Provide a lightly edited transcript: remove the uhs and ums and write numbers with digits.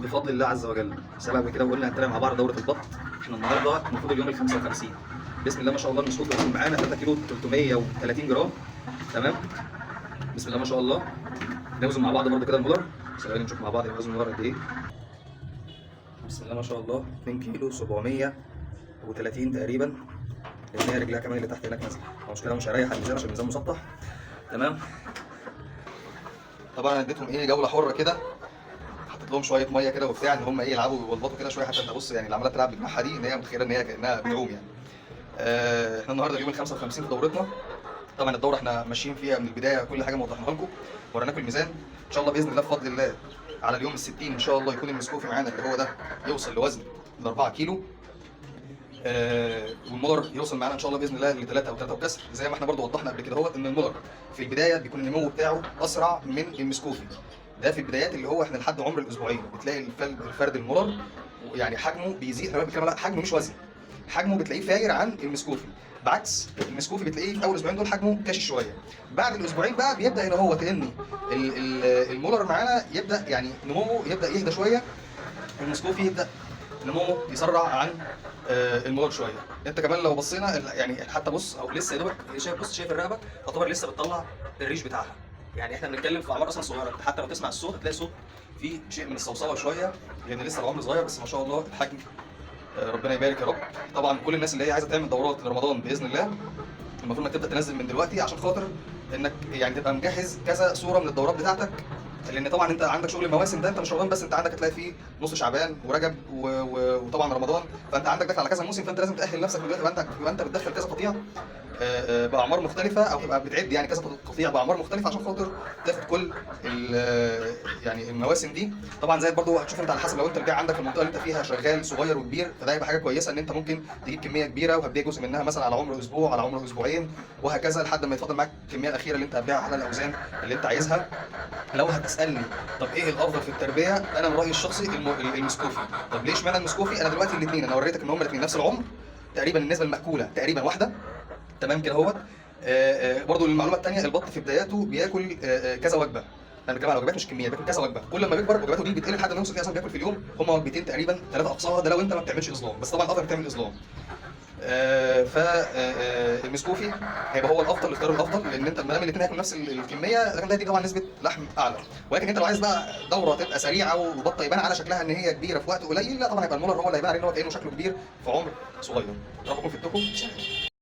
بفضل الله عز وجل. سبق كده وقلنا هنتابع مع بعض دوره البط. احنا النهارده المفروض اليوم ال 55. بسم الله ما شاء الله المسكوت بيكون معانا 3 كيلو 330 جرام. تمام، بسم الله ما شاء الله. نوزن مع بعض برده كده المولر. ثواني نشوف مع بعض وزن المولر قد ايه. بسم الله ما شاء الله 2 كيلو 730 تقريبا، لان هي رجلها كمان اللي تحت هناك نازله. المشكله مش هريح الميزان عشان الميزان مسطح. تمام، طبعا اديتهم ايه جوله حره كده، حطيت لهم شويه ميه كده وبتاع ان هم ايه يلعبوا ويبلبطوا كده شويه. حتى انت بص يعني اللي عماله تلعب بجناحها دي ان هي متخيله ان هي كانها بتعوم يعني. احنا النهارده اليوم ال 55 في دورتنا. طبعا الدوره احنا ماشيين فيها من البدايه، كل حاجه موضحناها لكم، وريناكم الميزان. ان شاء الله باذن الله بفضل الله على اليوم ال 60 ان شاء الله يكون المسكوفي معانا اللي هو ده يوصل لوزن ل 4 كيلو. والمولر يوصل معانا ان شاء الله باذن الله ل 3 او 3 وكسر. زي ما احنا برضو وضحنا قبل كده هو ان المولر في البدايه بيكون النمو بتاعه اسرع من المسكوفي. ده في البدايات اللي هو احنا لحد عمر الاسبوعين بتلاقي الفرد المولر يعني حجمه بيزيد. احنا بنتكلم لا حجمه مش وزن، حجمه بتلاقيه فاير عن المسكوفي. بعكس المسكوفي بتلاقيه في اول اسبوعين دول حجمه كاشي شويه. بعد الاسبوعين بقى بيبدا ان هو كأن المولر معانا يبدا يعني نموه يبدا يهدى شويه. المسكوفي يبدا نموه يسرع عن المولر شويه. انت كمان لو بصينا يعني حتى بص او لسه يا دوبك شايف، بص شايف الرقبه تعتبر لسه بتطلع الريش بتاعها. يعني احنا بنتكلم في اعمار اصلا صغيره. انت حتى لو تسمع الصوت هتلاقي صوت فيه شيء من الصوصوه شويه، لان لسه العمر صغير. بس ما شاء الله الحجم ربنا يبارك يا رب. طبعا كل الناس اللي هي عايزه تعمل دورات لرمضان باذن الله المفروض انك تبدا تنزل من دلوقتي عشان خاطر انك يعني تبقى مجهز كذا صوره من الدورات بتاعتك. لان طبعا انت عندك شغل المواسم ده، انت مش رمضان بس، انت عندك هتلاقي فيه نص شعبان ورجب وطبعا رمضان. فانت عندك داخل على كذا موسم، فانت لازم تاهل نفسك من دلوقتي. يبقى انت بتدخل كذا قطيع باعمار مختلفه، او تبقى بتعد يعني كذا قطيع باعمار مختلفه عشان خاطر تاخد كل يعني المواسم دي. طبعا زي برضو هتشوف انت على حسب، لو انت البيع عندك في المنطقه اللي انت فيها شغال صغير وكبير، فده هيبقى حاجه كويسه ان انت ممكن تجيب كميه كبيره وهتبيع جزء منها مثلا على عمر اسبوع، على عمر اسبوعين، وهكذا لحد ما يتفضل معاك الكميه الاخيره اللي انت هتبيعها على الاوزان اللي انت عايزها. لو هتسالني طب ايه الافضل في التربيه، انا من رايي الشخصي المسكوفي. طب ليش معنى المسكوفي؟ انا دلوقتي الاثنين انا وريتك ان هم الاثنين نفس العمر تقريبا، النسبه المأكوله تقريبا واحده. تمام كده اهوت. برضو المعلومه الثانيه، البط في بداياته بياكل كذا وجبه. انا بتكلم على وجبات مش كميه، بياكل كذا وجبه. كل ما بيكبر وجباته دي بتقل لحد ما يوصل اصلا بياكل في اليوم هم وجبتين تقريبا، 3 اقصاها. ده لو انت ما بتعملش اصلاح، بس طبعا الافضل بتعمل اصلاح. فالمسكوفي هيبقى هو الافضل، الاختيار الافضل، لان انت ما دام الاثنين هياكلوا نفس الكميه، لكن ده هيديك طبعا نسبه لحم اعلى. ولكن انت لو عايز بقى دوره تبقى سريعه وبطه يبان على شكلها ان هي كبيره في وقت قليل، لا طبعا هيبقى المولر هو اللي هيبان عليه ان هو كانه شكله كبير في عمر صغير. ربكم في التوكو.